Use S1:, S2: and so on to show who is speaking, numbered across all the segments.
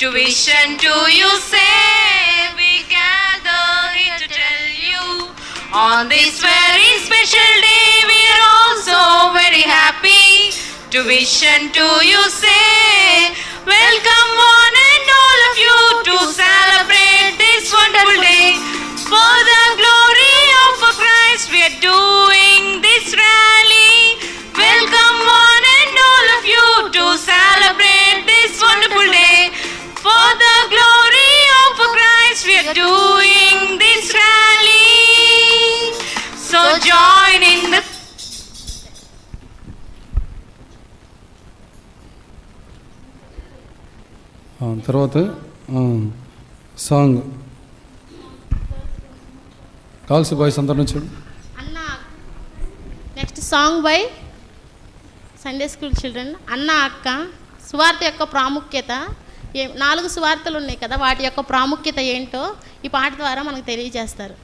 S1: To wish and to you say, we gather here to tell you, on this very special day we are also very happy. To wish and to you say, welcome one and all of you to celebrate this wonderful day. For the glory of Christ we are doing this rally. Welcome one and all of you to celebrate this wonderful day. For the glory of Christ we are doing this rally. So join in the
S2: తర్వాత song calls boys అందరి నుంచి
S3: అన్న. Next song by Sunday school children. అన్న అక్క సువార్త యొక్క ప్రాముఖ్యత 4 సువార్తలు ఉన్నాయి కదా, వాటి యొక్క ప్రాముఖ్యత ఏంటో ఈ పాట ద్వారా మనకు తెలియజేస్తారు.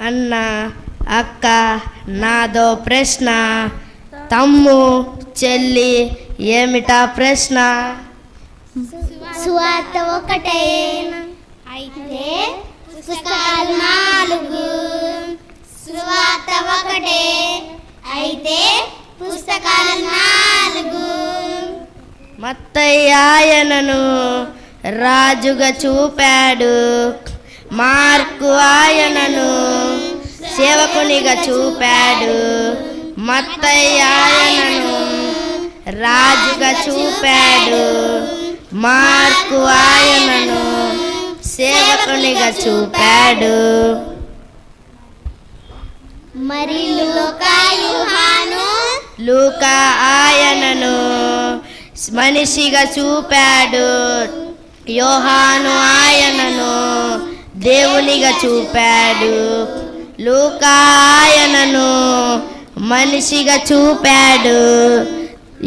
S4: అన్న అక్క నాదో ప్రశ్న, తమ్ము చెల్లి ఏమిటా ప్రశ్న?
S5: సువార్త ఒకటేనా అయితే పుస్తకాలు 4. సువార్త ఒకటే అయితే పుస్తకాలు 4.
S4: మత్తయ్య ఆయనను రాజుగా చూపాడు, మార్కు ఆయనను సేవకునిగా చూపాడు. మత్తయ్య ఆయనను రాజుగా చూపాడు, మార్కు ఆయనను సేవకునిగా చూపాడు.
S5: మరి
S4: లూకా ఆయనను మనిషిగా చూపాడు, యోహాను ఆయనను దేవునిగా చూపాడు. లూకా ఆయనను మనిషిగా చూపాడు,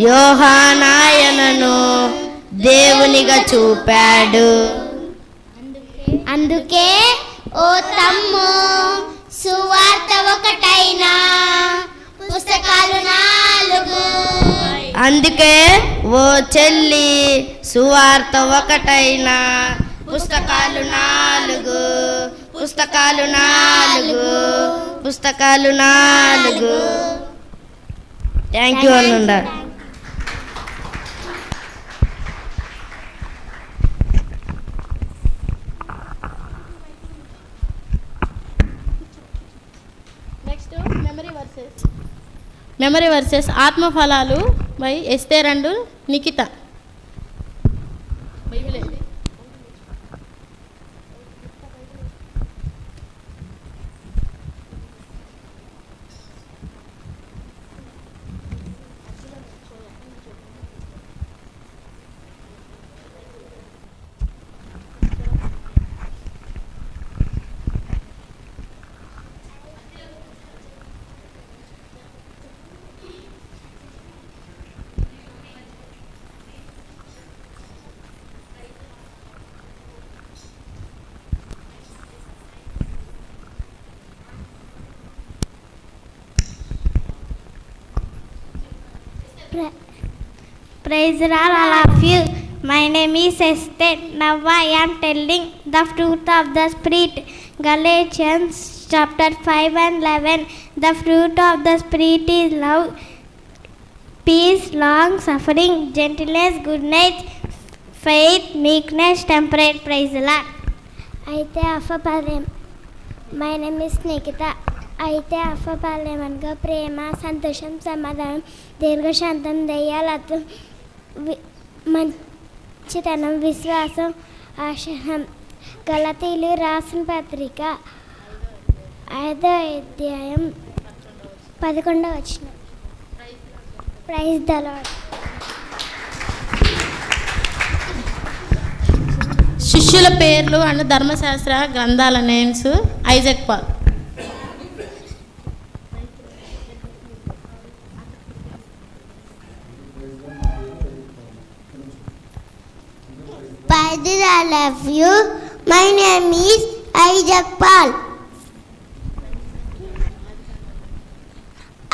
S4: యోహాను ఆయనను దేవునిగా చూపాడు.
S5: అందుకే ఓ తమ్ము సువార్త ఒకటైనా పుస్తకాలు 4.
S4: అందుకే ఓ చెల్లి సువార్త ఒకటైనా పుస్తకాలు 4. పుస్తకాలు 4. పుస్తకాలు 4. థ్యాంక్ యూ అన్నుండా.
S3: నెక్స్ట్ మెమరీ వర్సెస్ ఆత్మఫలాలు by Esther and Nikhita. Bible అండి.
S5: Praise the Lord, all of you. My name is Esther. Now I am telling the fruit of the Spirit. Galatians chapter 5 and 11. The fruit of the Spirit is love, peace, long suffering, gentleness, goodness, faith, meekness, temperance. Praise the Lord. అయితే అఫపాలెం. My name is Nikhita. అయితే అఫపాలెం అనగా ప్రేమ, సంతోషం, సమాధానం, దీర్ఘశాంతం, దయాలత్వం, మంచితనం, విశ్వాసం, ఆశయం. గలతీయులు రాసిన పత్రిక 5వ అధ్యాయం 11వ వచనం. Praise the Lord.
S3: శిష్యుల పేర్లు అండ్ ధర్మశాస్త్ర గ్రంథాల names. Isaac Paul.
S5: Praise all of you. My name is Isaac Paul.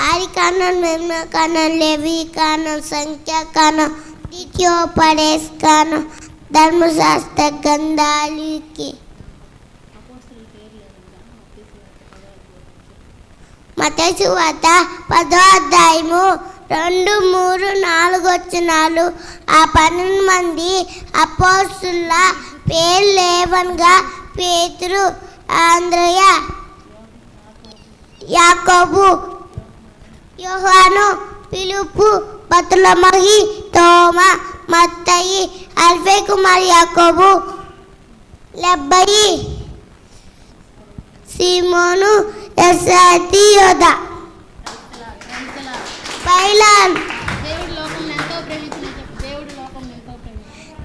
S5: आदिकांडम, निर्गमकांडम, लेवीकांडम, संख्याकांडम, द्वितीयोपदेशकांडम, धर्मशास्त्र ग्रंथाలు మత్తయి సువార్త 10వ అధ్యాయము 2, 3, 4 వచనాలు. ఆ 12 మంది అపోస్తలుల పేర్లు ఏవనగా పేతురు, ఆంద్రయ, యాకోబు, యోహాను, ఫిలిప్పు, బర్తొలొమయి, తోమా, మత్తయి, అల్ఫై కుమారు యాకోబు, లెబ్బయి, సీమోను, యెస్సతి, యోధ. పైలాన్.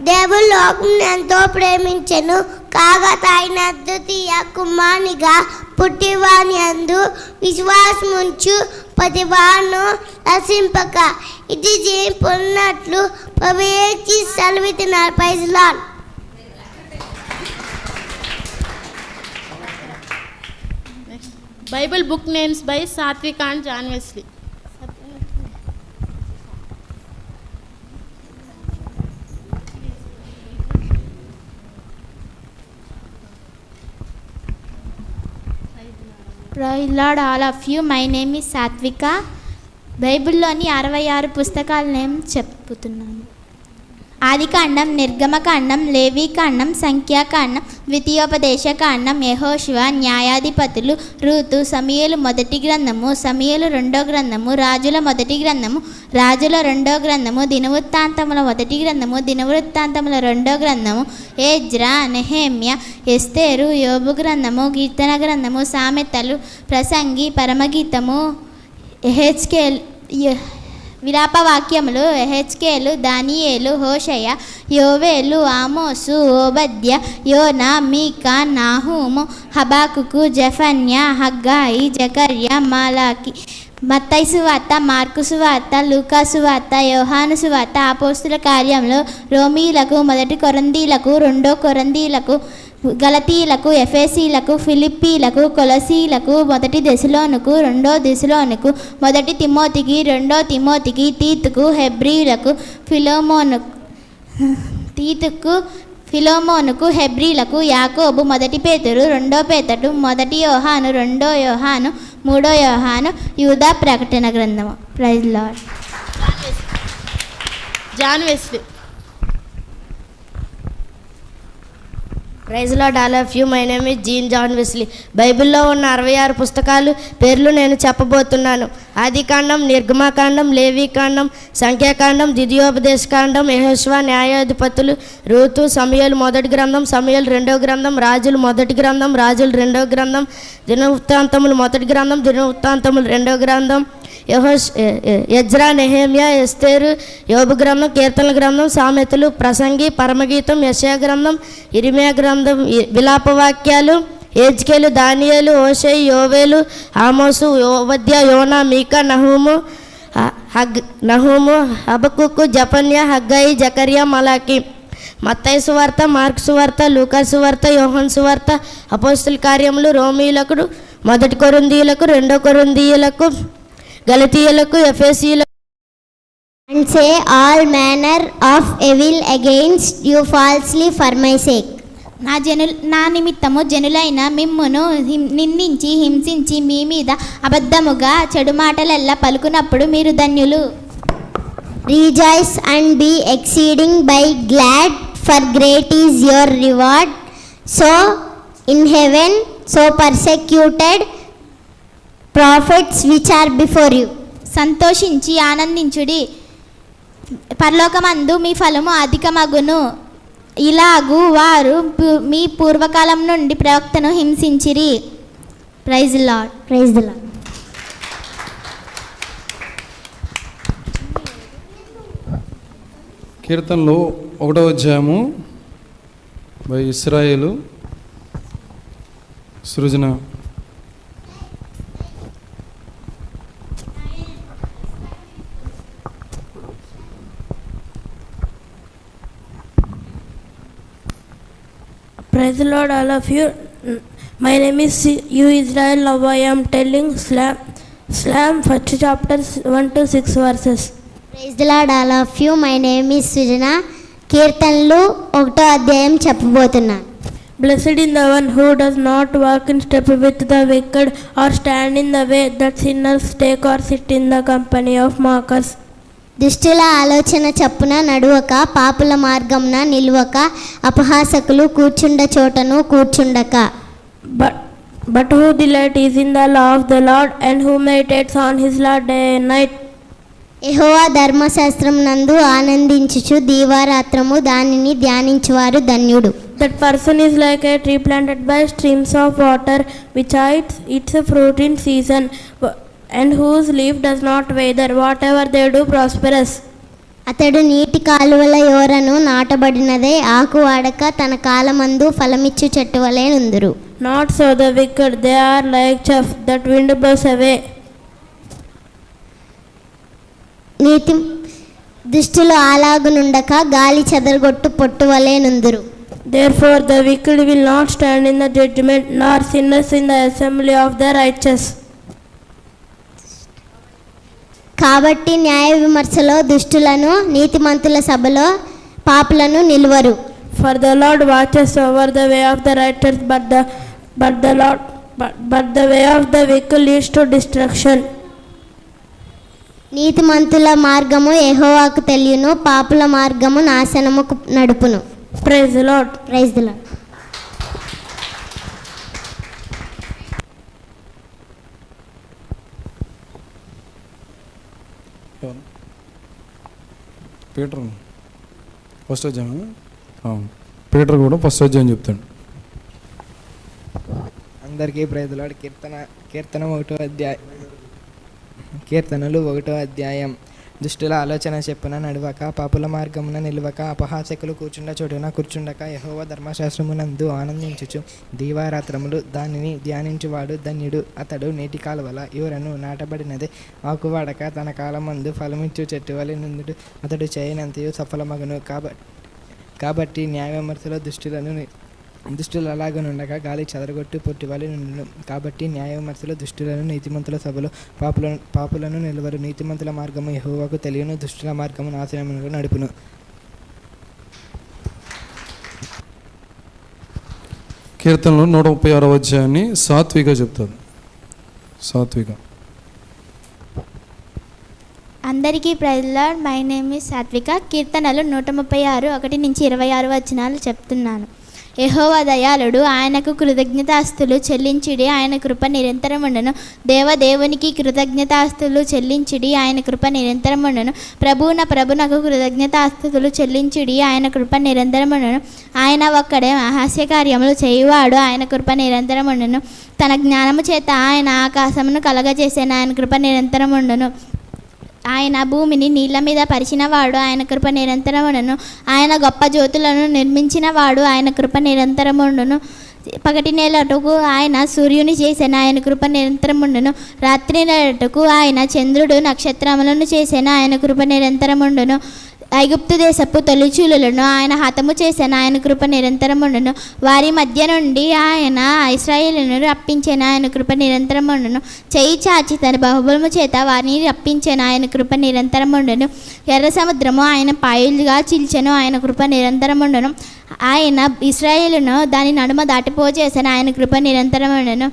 S5: దేవుడు లోకం ఎంతో ప్రేమించెను కాగా ఆయన అద్వితీయ కుమారునిగా పుట్టివాని యందు విశ్వాసముంచు ప్రతివాను నశింపక ఇది పొందినట్లు ప్రభువు సెలవిస్తున్నారు. Praise Lord.
S3: Bible book names by Sathvik and John Wesley.
S6: Praise Lord all of you. My name is Satvika. బైబిల్లోని 66 పుస్తకాల నేమ్ చెప్పుతున్నాను. ఆదికాండం, నిర్గమకాండం, లేవీకాండం, సంఖ్యాకాండం, ద్వితీయోపదేశకాండం, యెహోషువ, న్యాయాధిపతులు, రూతు, సమూయేలు మొదటి గ్రంథము, సమూయేలు రెండో గ్రంథము, రాజుల మొదటి గ్రంథము, రాజుల రెండో గ్రంథము, దినవృత్తాంతముల మొదటి గ్రంథము, దినవృత్తాంతముల రెండో గ్రంథము, ఎజ్రా, నెహెమ్యా, ఎస్తేరు, యోబు గ్రంథము, కీర్తన గ్రంథము, సామెతలు, ప్రసంగి, పరమగీతము, ఎహెచ్కేల్, విలాపవాక్యములు, ఎహెచ్కేలు, దానియేలు, హోషయ, యోవేలు, ఆమోసు, ఓబద్య, యోనా, మీకా, నాహూము, హబాకుకు, జెఫన్యా, హగ్గాయి, జకర్యా, మాలాకి. మత్తయి సువార్త, మార్కు సువార్త, లూకా సువార్త, యోహాను సువార్త, అపోస్తుల కార్యములు, రోమీలకు, మొదటి కొరింథీలకు, రెండో కొరింథీలకు, గలతీలకు, ఎఫెసీలకు, ఫిలిప్పీలకు, కొలసీలకు, మొదటి దెసలోనుకు, రెండో దెసలోనుకు, మొదటి తిమోతికి, రెండో తిమోతికి, తీతుకు, హెబ్రీలకు, ఫిలోమోనుకు, హెబ్రీలకు, యాకోబు, మొదటి పేతురు, రెండో పేతురు, మొదటి యోహాను, రెండో యోహాను, మూడో యోహాను, యూదా ప్రకటన గ్రంథము. Praise Lord.
S3: John Wesley.
S4: Praise Lord all of you. My name is Jean John Wesley. బైబిల్లో ఉన్న 66 పుస్తకాలు పేర్లు నేను చెప్పబోతున్నాను. ఆదికాండం, నిర్గమకాండం, లేవీకాండం, సంఖ్యాకాండం, ద్వితీయోపదేశకాండం, యెహోషువ, న్యాయాధిపతులు, రూతు, సమూయేలు మొదటి గ్రంథం, సమూయేలు రెండో గ్రంథం, రాజులు మొదటి గ్రంథం, రాజులు రెండో గ్రంథం, దినవృత్తాంతములు మొదటి గ్రంథం, దినవృత్తాంతములు రెండో గ్రంథం, ఎజ్రా, నెహెమ్యా, ఎస్తేరు, యోబు గ్రంథం, కీర్తనల గ్రంథం, సామెతలు, ప్రసంగి, పరమగీతం, యెషయా గ్రంథం, ఇర్మియా గ్రంథం, విలాపవాక్యాలు, ఎజ్కేలు, దానియేలు, హోషేయ, యోవేలు, ఆమోసు, ఓబద్య, యోనా, మీకా, నహూము, హబకుకు, జెఫన్యా, హగ్గాయి, జకర్యా, మలాకి. మత్తయి సువార్త, మార్కు సువార్త, లూకా సువార్త, యోహాను సువార్త, అపోస్తుల కార్యములు, రోమీయులకు, మొదటి కొరింథీయులకు, రెండో కొరింథీయులకు, గలతీయులకు, ఎఫెసీయులకు.
S5: And say all manner of evil against you falsely for my sake.
S6: నా నిమిత్తము జనులైన మిమ్మును నిందించి హింసించి మీ మీద అబద్ధముగా చెడు మాటలెల్లా పలుకున్నప్పుడు మీరు ధన్యులు.
S5: Rejoice and be exceeding by glad, for great is your reward. So in heaven, so persecuted prophets which are before you.
S6: సంతోషించి ఆనందించుడి, పరలోకమందు మీ ఫలము అధికమగును. ఇలాగూ వారు మీ పూర్వకాలం నుండి ప్రవక్తను హింసించిరి. Praise Lord.
S5: Praise the Lord.
S2: కీర్తనలు 1వ అధ్యాయము బై ఇస్రాయేలు Srujana.
S7: Praise the Lord, all of you. My name is you Israel. Now I am telling Slam first chapter 1 to 6 verses.
S5: Praise the Lord all of you. My name is Sujana. కీర్తనలు 1వ అధ్యాయం చెప్పబోతున్నాను.
S7: Blessed is the one who does not walk in step with the wicked, or stand in the way that sinners take, or sit in the company of mockers.
S5: దుష్టుల ఆలోచన చప్పున నడువక, పాపుల మార్గమున నిలువక, అపహాసకులు కూర్చుండ చోటను కూర్చుండక.
S7: But who delight is in the law of the Lord, and who meditates on his law day and night.
S5: యెహోవా ధర్మశాస్త్రం నందు ఆనందించుచు దీవారాత్రము దానిని ధ్యానించువారు ధన్యుడు.
S7: That person is like a tree planted by streams of water, which its fruit in season, and whose leaf does not wither. Whatever they do prospers.
S5: అతడు నీటి కాలువల యోరను నాటబడినదే, ఆకు వాడక తన కాలమందు ఫలమిచ్చు చెట్టు వలె నుందురు.
S7: Not so the wicked, they are like chaff that wind blows away.
S5: నీతి దుష్టులు అలాగునుండక గాలి చెదరగొట్టు పొట్టు వలె నుందురు.
S7: Therefore the wicked will not stand in the judgment, nor sinners in the assembly of the righteous.
S5: కాబట్టి న్యాయ విమర్శలో దుష్టులను, నీతిమంతుల సభలో పాపులను నిలువరు.
S7: For the Lord watches over the way of the righteous, but the way of the wicked leads to destruction.
S5: నీతిమంతుల మార్గము యెహోవాకు తెలియను, పాపుల మార్గము నాశనముకు నడుపును.
S7: Praise the Lord.
S5: Praise the Lord.
S2: Peter first అధ్యాయం. పీటర్ కూడా ఫస్ట్ అధ్యాయం చెప్తాడు.
S8: అందరికీ ప్రైజ్ ది లార్డ్. కీర్తనలు 1వ అధ్యాయం. దుష్టుల ఆలోచన చెప్పున నడవక, పాపుల మార్గమున నిలువక, అపహాసకులు కూర్చుండ చోటున కూర్చుండక, యెహోవా ధర్మశాస్త్రమునందు ఆనందించుచు దీవారాత్రములు దానిని ధ్యానించువాడు ధన్యుడు. అతడు నీటి కాలువల యోరను నాటబడినదే, ఆకువాడక తన కాలమందు ఫలమిచ్చు చెట్టు వలె నుందుడు. అతడు చేయనంతయు సఫలమగును. కాబట్టి న్యాయ విమర్శలో దుష్టులు అలాగనుండగా గాలి చెదరగొట్టు పొట్టివాలి నుండును. కాబట్టి న్యాయ విమర్శలు దుష్టులను, నీతిమంతుల సభలో పాపులను నిలువరు. నీతిమంతుల మార్గము యెహోవాకు తెలియను, దుష్టుల మార్గము నాశనమునకు నడుపును.
S2: కీర్తనలు 136వ అధ్యాయాన్ని సాత్విక చెప్తారు. సాత్విక.
S6: అందరికీ praise the Lord. My name is Satvika. కీర్తనలు 136 1 నుంచి 26 వచనాలు చెప్తున్నాను. యెహోవా దయాళుడు, ఆయనకు కృతజ్ఞతాస్తులు చెల్లించుడి, ఆయన కృప నిరంతరముండును. దేవదేవునికి కృతజ్ఞతాస్తులు చెల్లించుడి, ఆయన కృప నిరంతరముండును. ప్రభునకు కృతజ్ఞతాస్తులు చెల్లించుడి, ఆయన కృప నిరంతరముండును. ఆయన ఒక్కడే హాస్యకార్యములు చేయువాడు, ఆయన కృప నిరంతరముండును. తన జ్ఞానము చేత ఆయన ఆకాశమును కలగజేసిన, ఆయన కృప నిరంతరముండును. ఆయన భూమిని నీళ్ళ మీద పరిచినవాడు, ఆయన కృప నిరంతరముండును. ఆయన గొప్ప జ్యోతులను నిర్మించినవాడు, ఆయన కృప నిరంతరముండును. పగటి నెలటకు ఆయన సూర్యుని చేసిన, ఆయన కృప నిరంతరముండును. రాత్రి నెలటకు ఆయన చంద్రుడు నక్షత్రములను చేసిన, ఆయన కృప నిరంతరముండును. ఐగుప్తు దేశపు తొలిచూలులను ఆయన హతము చేసిన, ఆయన కృప నిరంతరముండును. వారి మధ్య నుండి ఆయన ఇశ్రాయేలును రప్పించిన, ఆయన కృప నిరంతరముండును. చేయి చాచి తన బాహుబలము చేత వారిని రప్పించిన, ఆయన కృప నిరంతరముండును. ఎర్ర సముద్రము ఆయన పాయలుగా చీల్చెను, ఆయన కృప నిరంతరముండును. ఆయన ఇశ్రాయేలును దాని నడుమ దాటిపోచేసిన, ఆయన కృప నిరంతరముండును.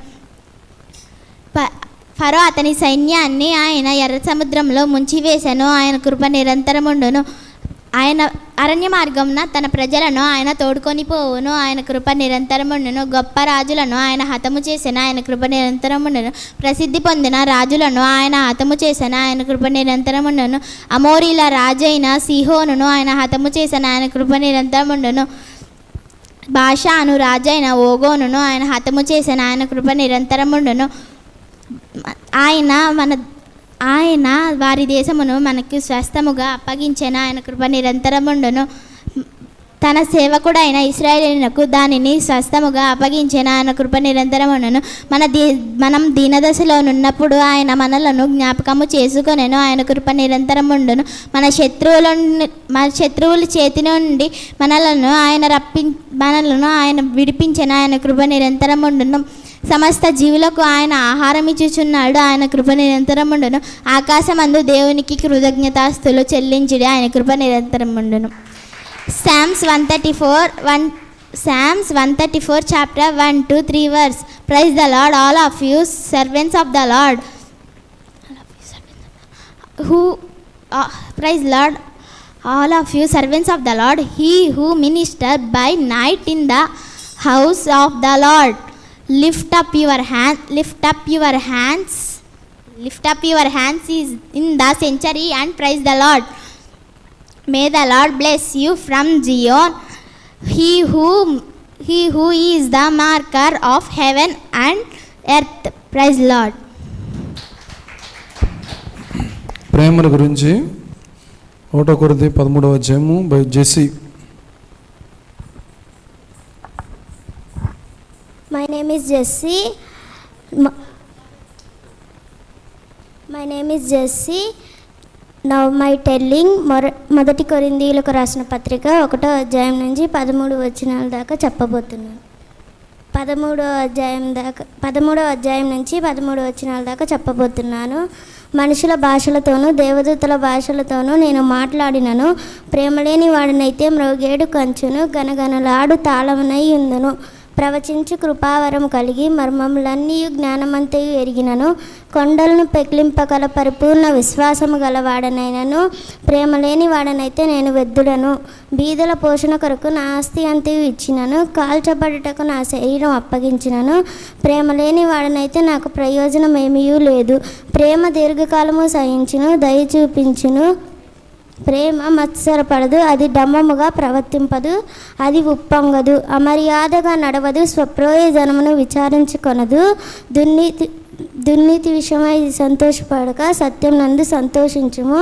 S6: ఫరో అతని సైన్యాన్ని ఆయన ఎర్ర సముద్రంలో ముంచివేశాను, ఆయన కృప నిరంతరముండును. ఆయన అరణ్య మార్గమున తన ప్రజలను ఆయన తోడుకొని పోవును, ఆయన కృప నిరంతరముండును. గొప్ప రాజులను ఆయన హతము చేసిన, ఆయన కృప నిరంతరముండును. ప్రసిద్ధి పొందిన రాజులను ఆయన హతము చేసిన, ఆయన కృప నిరంతరముండును. అమోరీల రాజైన సీహోనును ఆయన హతము చేసిన, ఆయన కృప నిరంతరముండును. బాషాను రాజైన ఓగోనును ఆయన హతము చేసిన, ఆయన కృప నిరంతరముండును. ఆయన వారి దేశమును మనకు స్వస్థముగా అప్పగించిన, ఆయన కృప నిరంతరముండును. తన సేవకుడైన ఇశ్రాయేలీయులకు దానిని స్వస్థముగా అప్పగించిన ఆయన కృప నిరంతరం ఉండను. మనం దీనదశలో ఉన్నప్పుడు ఆయన మనలను జ్ఞాపకము చేసుకొనెను. ఆయన కృప నిరంతరం ఉండును. మన శత్రువుల చేతి నుండి మనలను ఆయన విడిపించిన ఆయన కృప నిరంతరం ఉండును. సమస్త జీవులకు ఆయన ఆహారం ఇచ్చుచున్నాడు. ఆయన కృప నిరంతరం ఉండును. ఆకాశమందు దేవునికి కృతజ్ఞతాస్తులు చెల్లించుడి. ఆయన కృప నిరంతరం ఉండును. Psalms 134 chapter 1-3 verse. Praise the Lord, all of you servants of the Lord. Praise Lord, all of you servants of the Lord. He who minister by night in the house of the Lord. Lift up your hands is in the sanctuary and praise the Lord. May the Lord bless you from Zion, he who is the marker of heaven and earth. Praise Lord.
S2: ప్రేమల గురించి 1 కొరింథీ 13వ అధ్యాయము by Jessie.
S5: My name is Jesse. Now my telling మొదటి కొరింథీయులకు రాసిన పత్రిక 1వ అధ్యాయం నుంచి 13 వచనాల దాకా చెప్పబోతున్నాను. 13వ అధ్యాయం నుంచి 13 వచనాల దాకా చెప్పబోతున్నాను. మనుషుల భాషలతోనూ దేవదూతల భాషలతోనూ నేను మాట్లాడినను, ప్రేమలేని వాడినైతే మ్రోగేడు కంచును గనగనలాడు తాళమునై ఉందును. ప్రవచించు కృపావరం కలిగి మర్మములన్నీ జ్ఞానమంతయు ఎరిగినను, కొండలను పెకిలింపగల పరిపూర్ణ విశ్వాసము గలవాడనైనను, ప్రేమలేని వాడనైతే నేను వెద్దుడను. బీదల పోషణ కొరకు నా ఆస్తి అంతయు ఇచ్చినను, కాల్చబడుటకు నా శరీరం అప్పగించినను, ప్రేమలేని వాడనైతే నాకు ప్రయోజనం ఏమీ లేదు. ప్రేమ దీర్ఘకాలము సహించును, దయ చూపించును. ప్రేమ మత్సరపడదు, అది డంబముగా ప్రవర్తింపదు, అది ఉప్పొంగదు, అమర్యాదగా నడవదు, స్వప్రయోజనమును విచారించుకొనదు, దుర్నీతి విషయమై సంతోషపడక సత్యం నందు సంతోషించుము.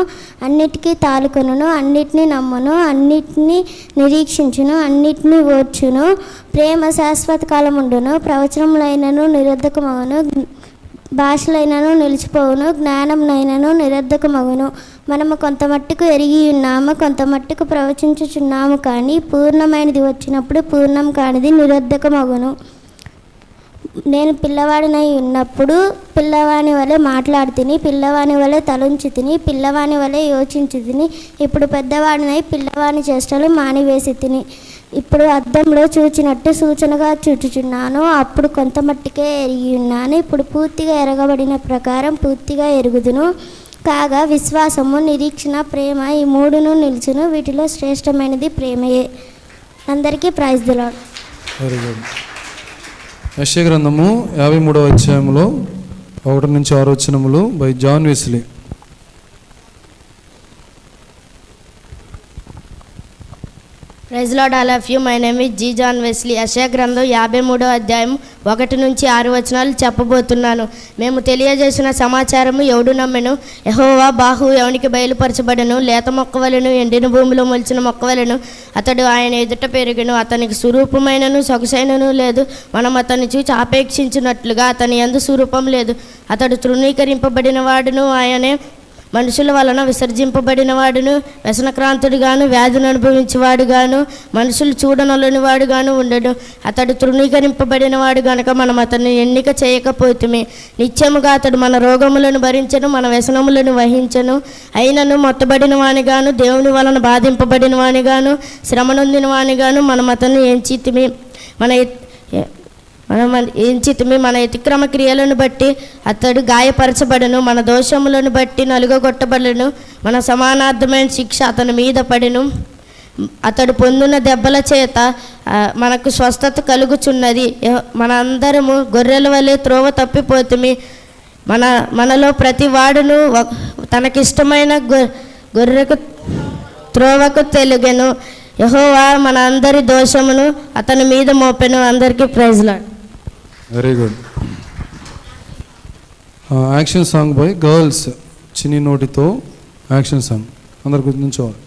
S5: అన్నిటికీ తాలుకొనును, అన్నిటినీ నమ్మును, అన్నిటినీ నిరీక్షించును, అన్నిటినీ ఓర్చును. ప్రేమ శాశ్వత కాలం ఉండును. ప్రవచనములైనను నిరర్ధకమగును, భాషలైనను నిలిచిపోవును, జ్ఞానంనైనను నిరర్ధకమగును. మనము కొంత మట్టుకు ఎరిగి ఉన్నాము, కొంత మట్టుకు ప్రవచించుచున్నాము, కానీ పూర్ణమైనది వచ్చినప్పుడు పూర్ణం కానిది నిరర్ధకమగును. నేను పిల్లవాడినై ఉన్నప్పుడు పిల్లవాని వలె మాట్లాడుతిని, పిల్లవాని వలె తలంచి తిని, పిల్లవాని వలె యోచించి తిని. ఇప్పుడు పెద్దవాడినై పిల్లవాని చేష్టలు మానివేసి తిని. ఇప్పుడు అద్దంలో చూచినట్టు సూచనగా చూచుచున్నాను. అప్పుడు కొంత మట్టుకే ఎరిగి ఉన్నాను, ఇప్పుడు పూర్తిగా ఎరగబడిన ప్రకారం పూర్తిగా ఎరుగుదును. కాగా విశ్వాసము, నిరీక్షణ, ప్రేమ ఈ మూడును నిలుచును. వీటిలో శ్రేష్టమైనది ప్రేమయే. అందరికీ praise the Lord.
S2: Very good. యెషయా గ్రంథము 53వ అధ్యాయంలో 1-6 వచనములు by John Wesley.
S4: Praise Lord all of you. My name is G John Wesley. యెషయా గ్రంథం 53వ అధ్యాయం 1-6 వచనాలు చెప్పబోతున్నాను. మేము తెలియజేసిన సమాచారము ఎవడు నమ్మెను? యెహోవా బాహు ఎవనికి బయలుపరచబడను? లేత మొక్కవలను, ఎండిన భూమిలో మొలిచిన మొక్కవలను అతడు ఆయన ఎదుట పెరిగెను. అతనికి స్వరూపమైనను సొగసైనను లేదు. మనం అతన్ని చూచి ఆపేక్షించినట్లుగా అతని యందు స్వరూపం లేదు. అతడు తృణీకరింపబడిన వాడును, ఆయనే మనుషుల వలన విసర్జింపబడిన వాడును, వ్యసనక్రాంతుడిగాను, వ్యాధిని అనుభవించేవాడుగాను, మనుషులు చూడనొలని వాడుగాను ఉండడు. అతడు తృణీకరింపబడిన వాడు గనుక మనం అతన్ని ఎన్నిక చేయకపోతుమే. నిత్యముగా అతడు మన రోగములను భరించను, మన వ్యసనములను వహించను. అయినను మొత్తబడిన వానిగాను, దేవుని వలన బాధింపబడిన వానిగాను, శ్రమ నొందిన వానిగాను మనం అతన్ని ఎంచితిమి. మన అతిక్రమ క్రియలను బట్టి అతడు గాయపరచబడను, మన దోషములను బట్టి నలుగగొట్టబడను. మన సమానార్థమైన శిక్ష అతని మీద పడెను. అతడు పొందిన దెబ్బల చేత మనకు స్వస్థత కలుగుచున్నది. మన అందరము గొర్రెల వలె త్రోవ తప్పిపోతుమి. మనలో ప్రతి వాడును తనకిష్టమైన గొర్రెకు త్రోవకు తెలుగెను. యెహోవా మన అందరి దోషమును అతని మీద మోపెను. అందరికీ praise Lord.
S2: Very good. Action song by girls. చిన్ని నోటితో యాక్షన్ సాంగ్ అందరు గుర్తుంచుకోవాలి.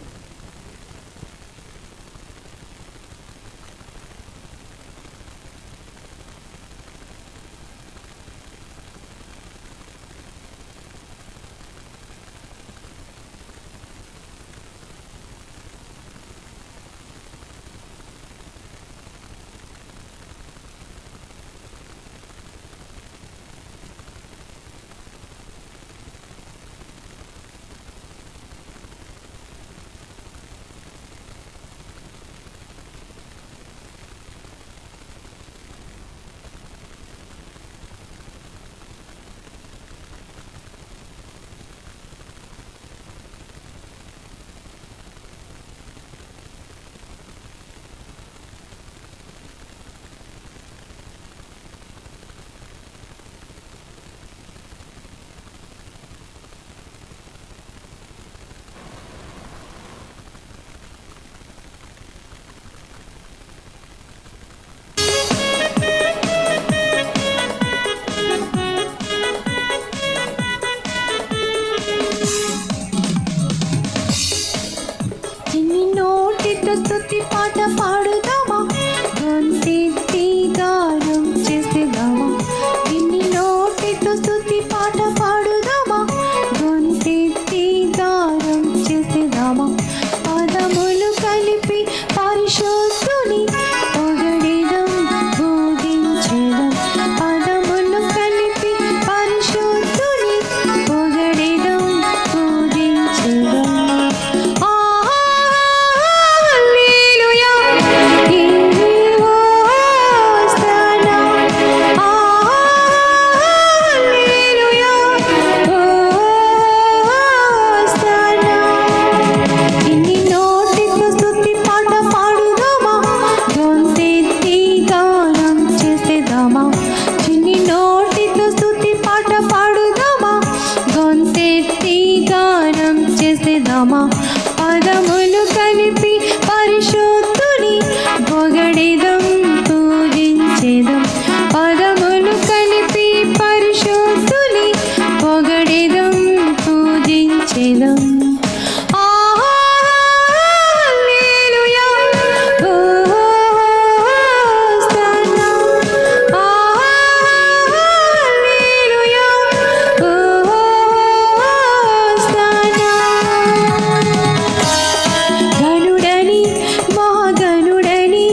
S9: స్తుతి పాట పాడుదామా గొంతెత్తి గానం చేసేదామా ఇన్ని నోటితో స్తుతి పాట పాడుదామా గొంతెత్తి గానం చేసేదామా పాదములు కలిపి పరిశుద్ధుని పొగడెదం పూజించెదం పాదములు కలిపి పరిశుద్ధుని పొగడెదం పూజించెదం హల్లెలూయా హోసన్నా హల్లెలూయా హోసన్నా ఇన్ని నోటితో స్తుతి పాట పాడుదామా గొంతెత్తి గానం చేసేదామా చిన్ని నోటితో స్తుతి పాట పాడుదామా గొంతెత్తి గానం చేసేదామా పదములు కలిపి పరిశుద్ధుని పొగడెదం పూజించెదం పదములు కలిపి పరిశుద్ధుని పొగడెదం పూజించెదం హల్లెలూయా హోసన్నా హల్లెలూయా హోసన్నా గనుడని మహాగనుడని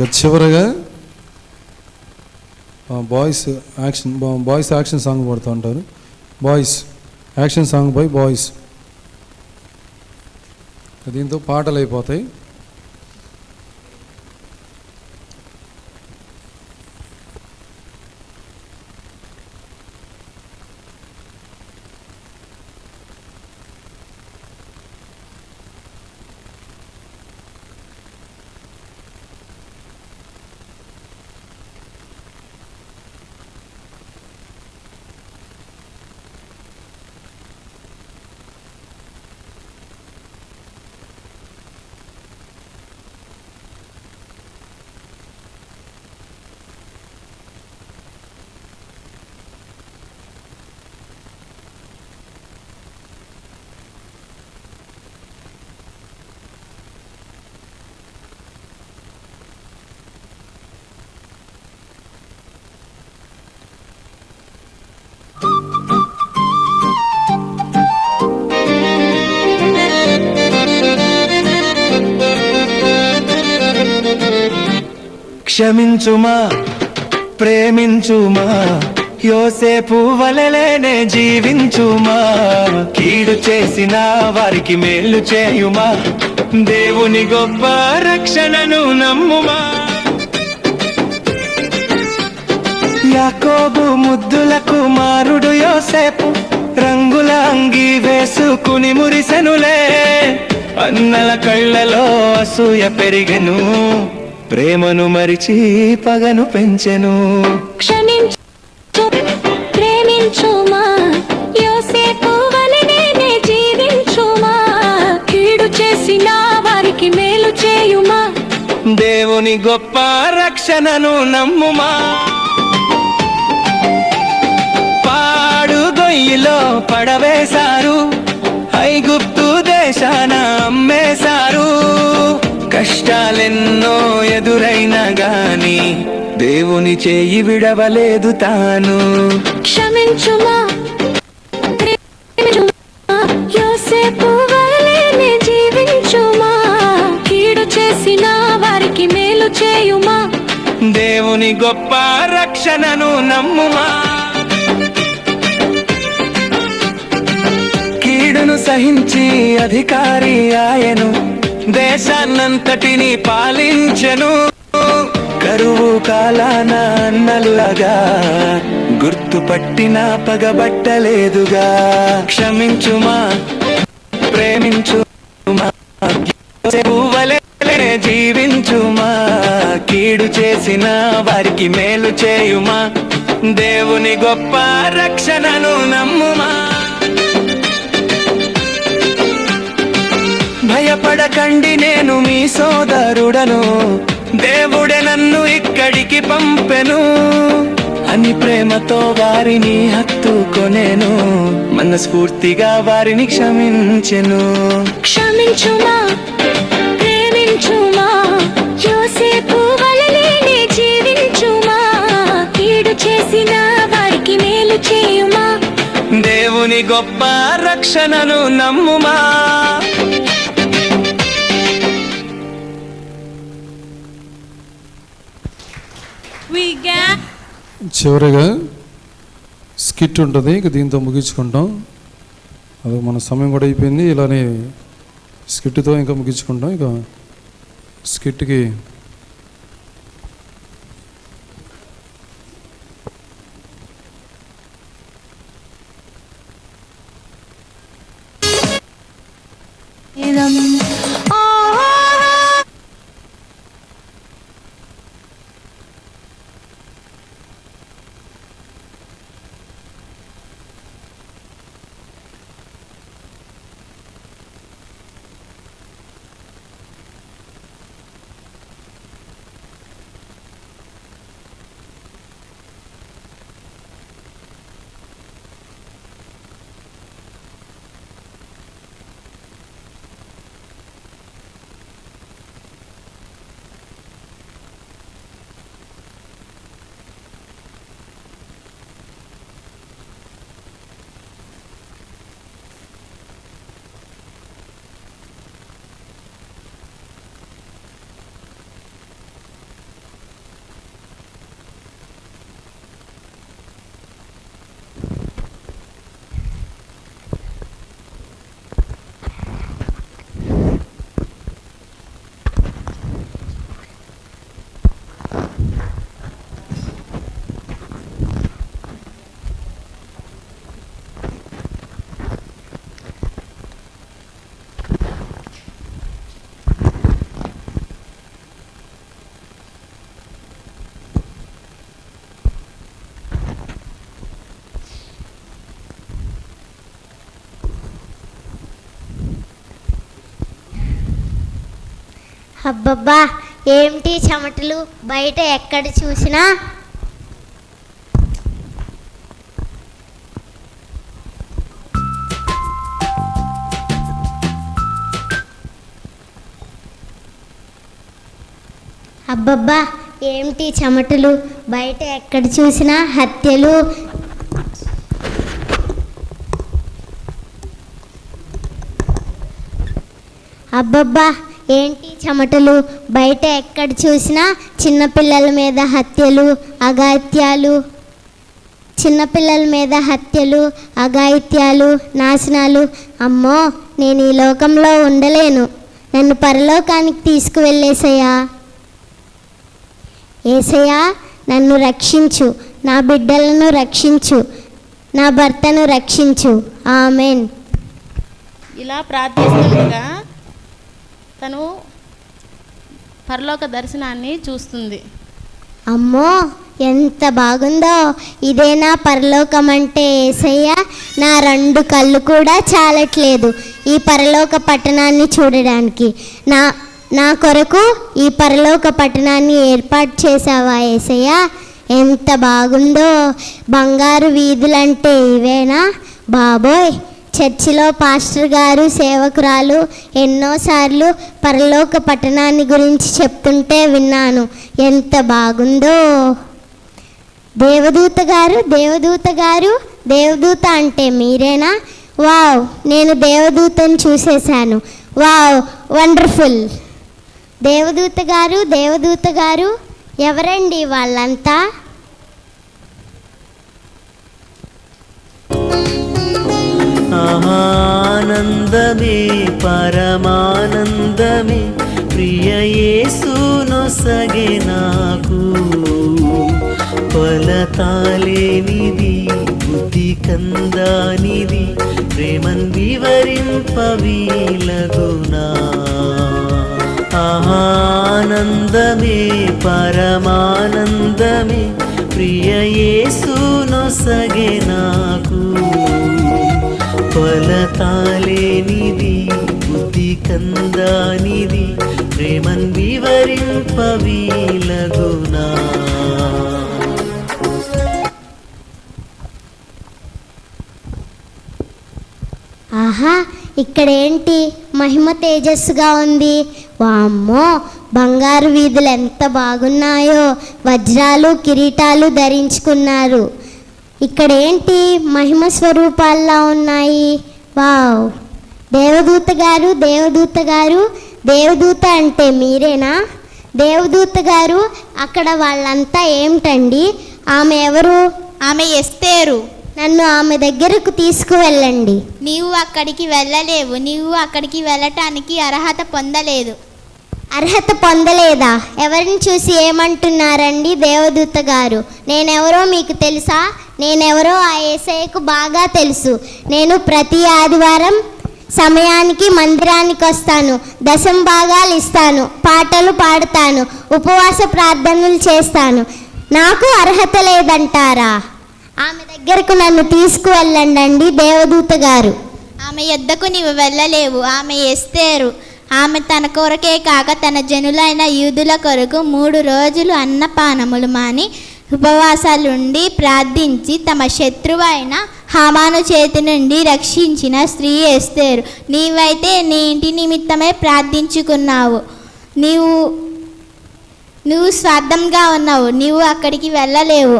S2: ఇక చివరగా బాయ్స్ యాక్షన్ సాంగ్ పడుతూ ఉంటారు. Boys action song by boys. దీంతో పాటలు అయిపోతాయి.
S10: క్షమించుమా, ప్రేమించుమా, యోసేపు వలెనే జీవించుమా, కీడు చేసిన వారికి మేలు చేయుమా, దేవుని గొప్ప రక్షణను నమ్ముమా. యాకోబు ముద్దుల కుమారుడు యోసేపు రంగుల అంగి వేసుకుని మురిసెనులే, అన్నల కళ్ళలో అసూయ పెరిగెను, ప్రేమను మరిచి పగను పెంచెను.
S9: క్షమించు, ప్రేమించుమా, యోసేపు వలెనే జీవించుమా, కీడు చేసిన వారికి మేలు చేయుమా,
S10: దేవుని గొప్ప రక్షణను నమ్ముమా. పాడు గొయ్యిలో పడవేశారు, ఐగుప్తు దేశాన అమ్మేశారు, కష్టాలెన్నో ఎదురైనా గాని దేవుని చేయి విడవలేదు తాను.
S9: క్షమించుమా, ప్రేమించుమా, యోసేపు వలెనే జీవించుమా, కీడు చేసిన వారికి మేలు చేయుమా,
S10: దేవుని గొప్ప రక్షణను నమ్ముమా. కీడును సహించి అధికారి ఆయను, దేశాన్నంతటిని పాలించెను, కరువు కాలాన అన్నలుగా గుర్తుపట్టిన పగబట్టలేదుగా. క్షమించుమా, ప్రేమించుమా, యోసేపు వలెనే జీవించుమా, కీడు చేసిన వారికి మేలు చేయుమా, దేవుని గొప్ప రక్షణను నమ్ముమా. భయపడకండి, నేను మీ సోదరుడను, దేవుడే నన్ను ఇక్కడికి పంపెను అని ప్రేమతో వారిని హత్తుకొనేను, మనస్ఫూర్తిగా వారిని క్షమించెను.
S9: క్షమించుమా, ప్రేమించుమా, యోసేపు వలెనే జీవించుమా, కీడు చేసిన వారికి మేలు చేయుమా,
S10: దేవుని గొప్ప రక్షణను నమ్ముమా.
S2: చివరిగా స్కిట్ ఉంటుంది. ఇక దీంతో ముగించుకుంటాం. అది మన సమయం కూడా అయిపోయింది. ఇలానే స్కిట్తో ఇంకా ముగించుకుంటాం. ఇక స్కిట్కి
S5: అబ్బబ్బా ఏమిటి చెమటలు బయట ఎక్కడ చూసినా. అబ్బబ్బా ఏమిటి చెమటలు బయట ఎక్కడ చూసినా హత్యలు. అబ్బబ్బా ఏంటి చెమటలు బయట ఎక్కడ చూసినా చిన్నపిల్లల మీద హత్యలు అఘాయిత్యాలు. చిన్నపిల్లల మీద హత్యలు అఘాయిత్యాలు నాశనాలు. అమ్మో నేను ఈ లోకంలో ఉండలేను, నన్ను పరలోకానికి తీసుకువెళ్ళేసయ్యా. ఏసయ్యా నన్ను రక్షించు, నా బిడ్డలను రక్షించు, నా భర్తను రక్షించు. ఆమెన్.
S3: ఇలా ప్రార్థిస్తుండగా తను పరలోక దర్శనాన్ని చూస్తుంది.
S5: అమ్మో ఎంత బాగుందో, ఇదేనా పరలోకం అంటే ఏసయ్య. నా 2 కళ్ళు కూడా చాలట్లేదు ఈ పరలోక పట్టణాన్ని చూడడానికి. నా కొరకు ఈ పరలోక పట్టణాన్ని ఏర్పాటు చేసావా ఏసయ్య. ఎంత బాగుందో. బంగారు వీధులంటే ఇవేనా బాబోయ్. చర్చిలో పాస్టర్ గారు సేవకురాలు ఎన్నోసార్లు పరలోక పట్టణాన్ని గురించి చెప్తుంటే విన్నాను. ఎంత బాగుందో. దేవదూత గారు దేవదూత అంటే మీరేనా? వావ్, నేను దేవదూతను చూసేశాను. Wow, wonderful. దేవదూత గారు ఎవరండి వాళ్ళంతా?
S11: ఆనందమే పరమానందమే ప్రియ యేసునొసగే నాకు. ఫలతాలేనిది బుద్ధి కందానిది ప్రేమన్ వివరింపవీలగునా. ఆనందమే పరమానందమే ప్రియ యేసునొసగే నాకు. ఫలతాలేనిది బుద్ధి కందానిది ప్రేమన్ వివరింపవీలగునా.
S5: ఆహా, ఇక్కడేంటి మహిమ తేజస్సుగా ఉంది. వామ్మో, బంగారు వీధులు ఎంత బాగున్నాయో, వజ్రాలు కిరీటాలు ధరించుకున్నారు. ఇక్కడేంటి మహిమ స్వరూపాల్లా ఉన్నాయి. వావ్. దేవదూత గారు దేవదూత అంటే మీరేనా? దేవదూత గారు అక్కడ వాళ్ళంతా ఏమిటండి? ఆమె ఎవరు?
S6: ఆమె ఎస్తేరు.
S5: నన్ను ఆమె దగ్గరకు తీసుకువెళ్ళండి.
S6: నీవు అక్కడికి వెళ్ళలేవు, నీవు అక్కడికి వెళ్ళటానికి అర్హత పొందలేదు.
S5: అర్హత పొందలేదా? ఎవరిని చూసి ఏమంటున్నారండి దేవదూత గారు? నేనెవరో మీకు తెలుసా? నేనెవరో ఆ యేసయ్యకు బాగా తెలుసు. నేను ప్రతి ఆదివారం సమయానికి మందిరానికి వస్తాను, 10 భాగాలు ఇస్తాను, పాటలు పాడుతాను, ఉపవాస ప్రార్థనలు చేస్తాను. నాకు అర్హత లేదంటారా? ఆమె దగ్గరకు నన్ను తీసుకువెళ్ళండి దేవదూత గారు.
S6: ఆమె యొద్దకు నీవు వెళ్ళలేవు, ఆమె ఎస్తేరు. ఆమె తన కొరకే కాక తన జనులైన యూదుల కొరకు 3 రోజులు అన్నపానములు మాని ఉపవాసాలుండి ప్రార్థించి తమ శత్రువైన హామాను చేతి నుండి రక్షించిన స్త్రీ ఎస్తేరు. నీవైతే నీ ఇంటి నిమిత్తమే ప్రార్థించుకున్నావు. నువ్వు స్వార్థంగా ఉన్నావు, నీవు అక్కడికి వెళ్ళలేవు.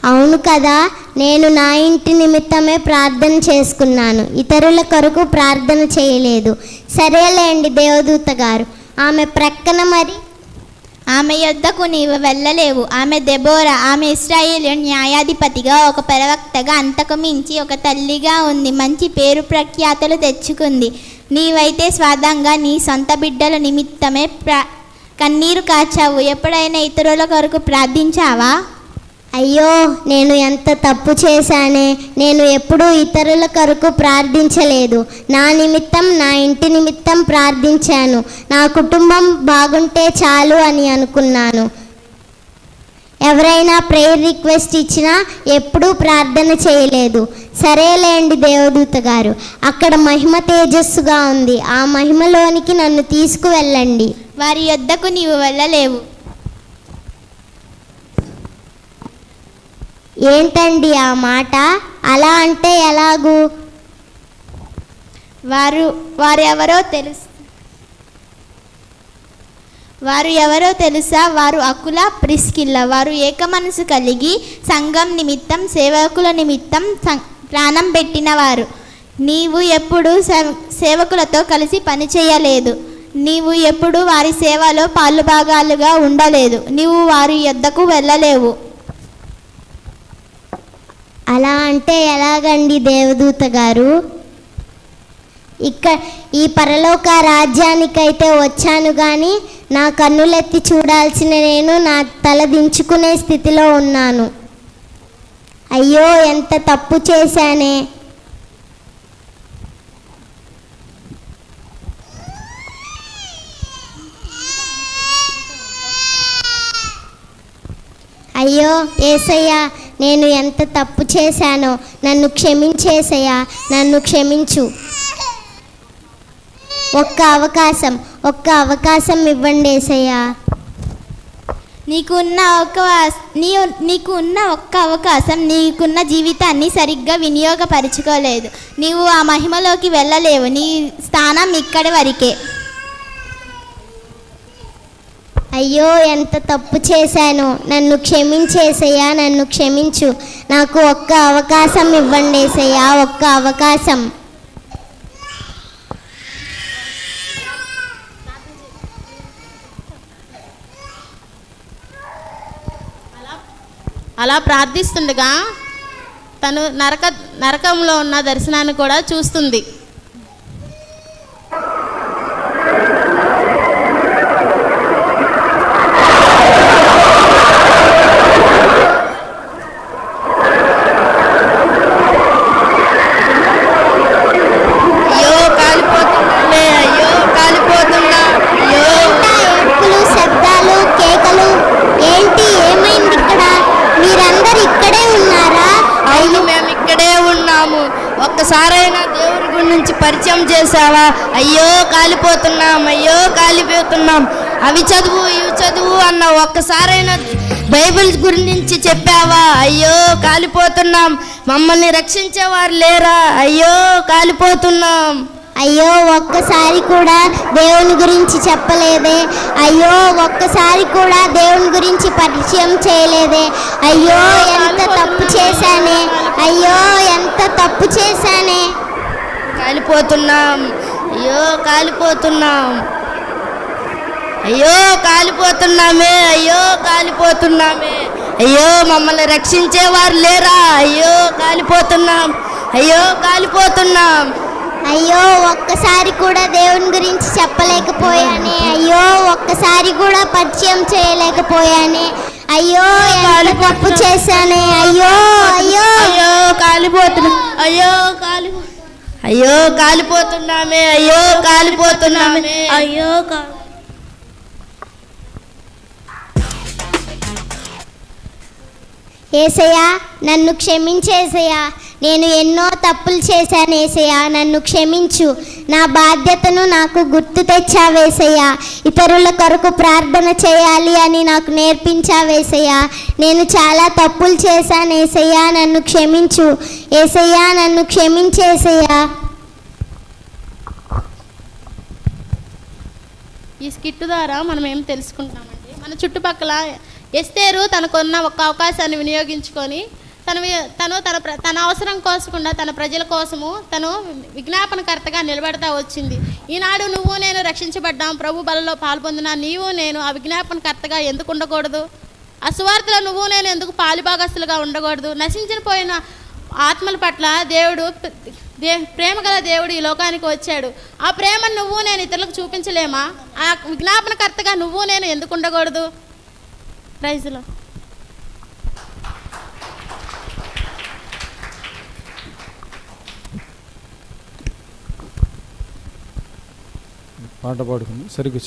S5: అవును కదా, నేను నా ఇంటి నిమిత్తమే ప్రార్థన చేసుకున్నాను, ఇతరుల కొరకు ప్రార్థన చేయలేదు. సరేలేండి దేవదూత గారు. ఆమె ప్రక్కన మరి?
S6: ఆమె యొద్దకు నీవు వెళ్ళలేవు. ఆమె దెబోరా. ఆమె ఇశ్రాయేలు న్యాయాధిపతిగా, ఒక ప్రవక్తగా, అంతకు మించి ఒక తల్లిగా ఉంది. మంచి పేరు ప్రఖ్యాతలు తెచ్చుకుంది. నీవైతే స్వార్థంగా నీ సొంత బిడ్డల నిమిత్తమే కన్నీరు కాచావు. ఎప్పుడైనా ఇతరుల కొరకు ప్రార్థించావా?
S5: అయ్యో, నేను ఎంత తప్పు చేశానే. నేను ఎప్పుడూ ఇతరుల కొరకు ప్రార్థించలేదు. నా నిమిత్తం, నా ఇంటి నిమిత్తం ప్రార్థించాను. నా కుటుంబం బాగుంటే చాలు అని అనుకున్నాను. ఎవరైనా ప్రేయర్ రిక్వెస్ట్ ఇచ్చినా ఎప్పుడూ ప్రార్థన చేయలేదు. సరేలేండి దేవదూత గారు, అక్కడ మహిమ తేజస్సుగా ఉంది, ఆ మహిమలోనికి నన్ను తీసుకువెళ్ళండి.
S6: వారి యొద్దకు నీవు వెళ్ళలేవు.
S5: ఏంటండి ఆ మాట? అలా అంటే ఎలాగూ?
S6: వారు ఎవరో తెలుసా? వారు అకుల ప్రిస్కిల్ల. వారు ఏక మనసు కలిగి సంఘం నిమిత్తం సేవకుల నిమిత్తం ప్రాణం పెట్టినవారు. నీవు ఎప్పుడు సేవకులతో కలిసి పని చేయలేదు. నీవు ఎప్పుడు వారి సేవలో పాలుభాగాలుగా ఉండలేదు. నీవు వారి యొద్దకు వెళ్ళలేవు.
S5: అలా అంటే ఎలాగండి దేవదూత గారు? ఈ పరలోక రాజ్యానికైతే వచ్చాను కానీ నా కన్నులెత్తి చూడాల్సిన నేను నా తల దించుకునే స్థితిలో ఉన్నాను. అయ్యో ఎంత తప్పు చేశానే. అయ్యో యేసయ్యా, నేను ఎంత తప్పు చేశానో నన్ను క్షమించేసయ్యా, నన్ను క్షమించు. ఒక్క అవకాశం ఇవ్వండి యేసయ్యా.
S6: నీకు ఉన్న ఒక్క అవకాశం, నీకున్న జీవితాన్ని సరిగ్గా వినియోగపరచుకోలేదు. నీవు ఆ మహిమలోకి వెళ్ళలేవు. నీ స్థానం ఇక్కడి వరకే.
S5: అయ్యో ఎంత తప్పు చేశాను, నన్ను క్షమించేసయ్యా, నన్ను క్షమించు. నాకు ఒక్క అవకాశం ఇవ్వండి యేసయ్యా, ఒక్క అవకాశం.
S3: అలా ప్రార్థిస్తుండగా తను నరకంలో ఉన్న దర్శనాన్ని కూడా చూస్తుంది.
S5: శబ్దాలు, కేకలు ఏంటి? ఏమైంది ఇక్కడ? మీరందరు ఇక్కడే ఉన్నారా?
S4: అవును, మేము ఇక్కడే ఉన్నాము. ఒక్కసారైనా దేవుడి గురించి పరిచయం చేసావా? అయ్యో కాలిపోతున్నాం. అవి చదువు ఇవి చదువు అన్న ఒక్కసారైనా బైబిల్ గురించి చెప్పావా? అయ్యో కాలిపోతున్నాం. మమ్మల్ని రక్షించేవారు లేరా? అయ్యో కాలిపోతున్నాం.
S5: అయ్యో ఒక్కసారి కూడా దేవుని గురించి చెప్పలేదే. అయ్యో ఒక్కసారి కూడా దేవుని గురించి పరిచయం చేయలేదే. అయ్యో ఎంత తప్పు చేశానే. అయ్యో ఎంత తప్పు చేశానే.
S4: కాలిపోతున్నాం. అయ్యో కాలిపోతున్నాం. అయ్యో కాలిపోతున్నామే. అయ్యో మమ్మల్ని రక్షించేవారు లేరా? అయ్యో కాలిపోతున్నాం.
S5: అయ్యో ఒక్కసారి కూడా దేవుని గురించి చెప్పలేకపోయానే. అయ్యో ఒక్కసారి కూడా పరిచయం చేయలేకపోయానే. అయ్యో ఎంత తప్పు చేశానే. అయ్యో
S4: కాలిపోతున్నాం. కాలిపోతున్నామే.
S5: యేసయ్యా, నన్ను క్షమించేసయ్యా. నేను ఎన్నో తప్పులు చేశాను యేసయ్యా, నన్ను క్షమించు. నా బాధ్యతను నాకు గుర్తు తెచ్చావేసయ్యా. ఇతరుల కొరకు ప్రార్థన చేయాలి అని నాకు నేర్పించావేసయ్యా. నేను చాలా తప్పులు చేశాను యేసయ్యా, నన్ను క్షమించు. యేసయ్యా, నన్ను క్షమించేసయ్యా.
S3: ఈ స్కిట్ ద్వారా మనం ఏం తెలుసుకుంటామంటే, మన చుట్టుపక్కల ఎస్తేరు తనకున్న ఒక అవకాశాన్ని వినియోగించుకొని తన అవసరం కోసకుండా తన ప్రజల కోసము తను విజ్ఞాపనకర్తగా నిలబెడతా వచ్చింది. ఈనాడు నువ్వు నేను రక్షించబడ్డాం, ప్రభు బలలో పాల్పొందిన నీవు నేను ఆ విజ్ఞాపనకర్తగా ఎందుకు ఉండకూడదు? ఆ సువార్తలో నువ్వు నేను ఎందుకు పాలుభాగస్తులుగా ఉండకూడదు? నశించిన పోయిన ఆత్మల పట్ల దేవుడు ప్రేమ గల దేవుడు ఈ లోకానికి వచ్చాడు. ఆ ప్రేమను నువ్వు నేను ఇతరులకు చూపించలేమా? ఆ విజ్ఞాపనకర్తగా నువ్వు నేను ఎందుకు ఉండకూడదు? ప్రైజ్లో
S2: పాట పాడుకుంది సరిగ్గా.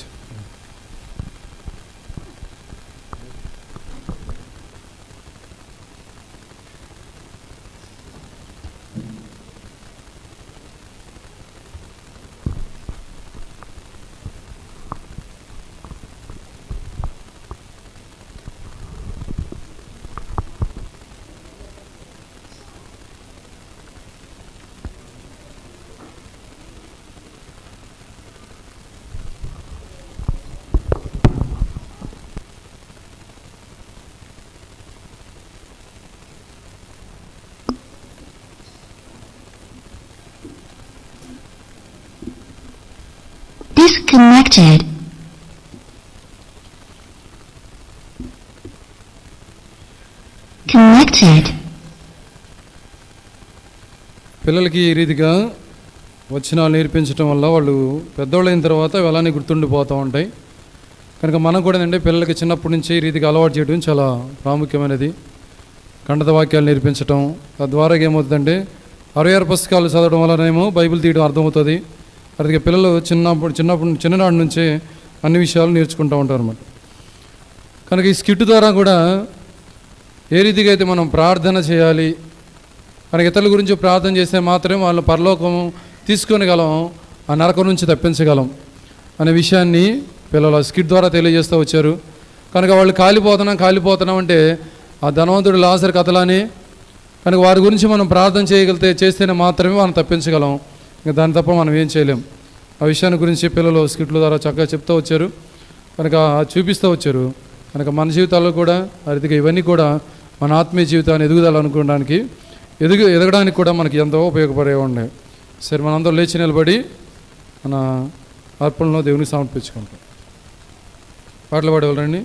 S12: Connected. Connected.
S2: పిల్లలకి ఈ రీతిగా వచనాలు నేర్పించడం వల్ల వాళ్ళు పెద్దవాళ్ళు అయిన తర్వాత అలానే గుర్తుండిపోతూ ఉంటాయి. కనుక మనం కూడా ఏంటంటే పిల్లలకి చిన్నప్పటి నుంచి ఈ రీతిగా అలవాటు చేయడం చాలా ప్రాముఖ్యమైనది. ఖండత వాక్యాలు నేర్పించడం తద్వారా ఏమవుతుందంటే 66 పుస్తకాలు చదవడం వల్లనేమో బైబిల్ తీయడం అర్థమవుతుంది. అందుకే పిల్లలు చిన్ననాటి నుంచే అన్ని విషయాలు నేర్చుకుంటూ ఉంటారు అన్నమాట. కనుక ఈ స్కిట్ ద్వారా కూడా ఏ రీతిగా అయితే మనం ప్రార్థన చేయాలి, మనకి ఇతరుల గురించి ప్రార్థన చేస్తే మాత్రమే వాళ్ళ పరలోకం తీసుకొనగలం, ఆ నరకం నుంచి తప్పించగలం అనే విషయాన్ని పిల్లలు స్కిట్ ద్వారా తెలియజేస్తూ వచ్చారు. కనుక వాళ్ళు కాలిపోతున్నాం అంటే ఆ ధనవంతుడు లాజరు కథలాని, కనుక వారి గురించి మనం ప్రార్థన చేస్తేనే మాత్రమే మనం తప్పించగలం. ఇంకా దాని తప్ప మనం ఏం చేయలేం. ఆ విషయాన్ని గురించి పిల్లలు స్కిట్ల ద్వారా చక్కగా చెప్తూ వచ్చారు, కనుక చూపిస్తూ వచ్చారు. కనుక మన జీవితాల్లో కూడా అదిగా ఇవన్నీ కూడా మన ఆత్మీయ జీవితాన్ని ఎదుగుదలనుకోవడానికి ఎదగడానికి కూడా మనకి ఎంతో ఉపయోగపడే ఉన్నాయి. సరే, మనందరూ లేచి నిలబడి మన అర్పణలో దేవునికి సమర్పించుకుంటాం. పాటలు పాడేవాళ్ళండి.